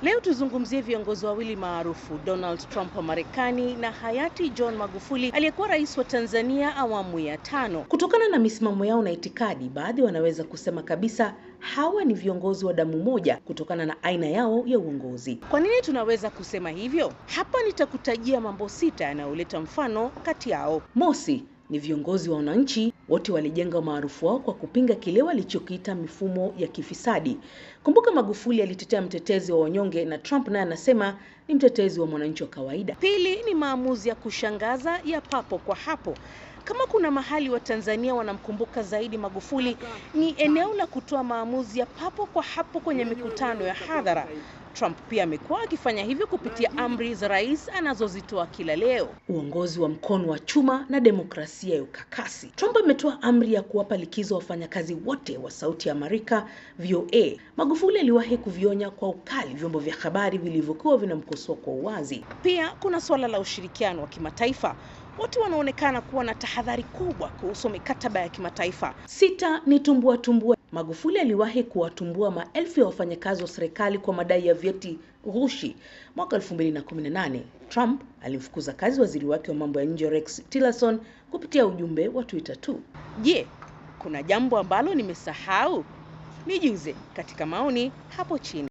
Leo tuzungumzie viongozi wawili maarufu, Donald Trump wa Marekani na hayati John Magufuli aliyekuwa rais wa Tanzania awamu ya 5. Kutokana na misimamo yao na itikadi, baadhi wanaweza kusema kabisa hawa ni viongozi wa damu moja kutokana na aina yao ya uongozi. Kwa nini tunaweza kusema hivyo? Hapa nitakutajia mambo 6 yanayoleta mfano kati yao. Mosi, ni viongozi wa wananchi. Wote walijenga umaarufu wao kwa kupinga kile walichokiita mifumo ya kifisadi. Kumbuka Magufuli alitetea mtetezi wa wanyonge na Trump naye anasema ni mtetezi wa mwananchi wa kawaida. Pili, ni maamuzi ya kushangaza ya papo kwa hapo. Kama kuna mahali wa Tanzania wanamkumbuka zaidi Magufuli, ni eneo la kutoa maamuzi ya papo kwa hapo kwenye mikutano ya hadhara. Trump pia amekuwa akifanya hivyo kupitia amri za rais anazozitoa kila leo. Uongozi wa mkono wa chuma na demokrasia ya ukakasi. Trump ametoa amri ya kuwapa likizo wafanyakazi wote wa Sauti ya Amerika VOA. Magufuli aliwahi kuvionya kwa ukali vyombo vya habari vilivyokuwa vinamkosoa kwa uwazi. Pia kuna swala la ushirikiano wa kimataifa. Wote wanaonekana kuwa na tahadhari kubwa kuhusu mikataba ya kimataifa. 6, ni tumbua. Magufuli aliwahi kuwatumbua maelfu ya wafanyakazi wa serikali kwa madai ya vyeti ghushi. Mwaka 2018, Trump alimfukuza kazi waziri wake wa mambo ya nje Rex Tillerson kupitia ujumbe wa Twitter tu. Je, kuna jambo ambalo nimesahau? Nijuze katika maoni hapo chini.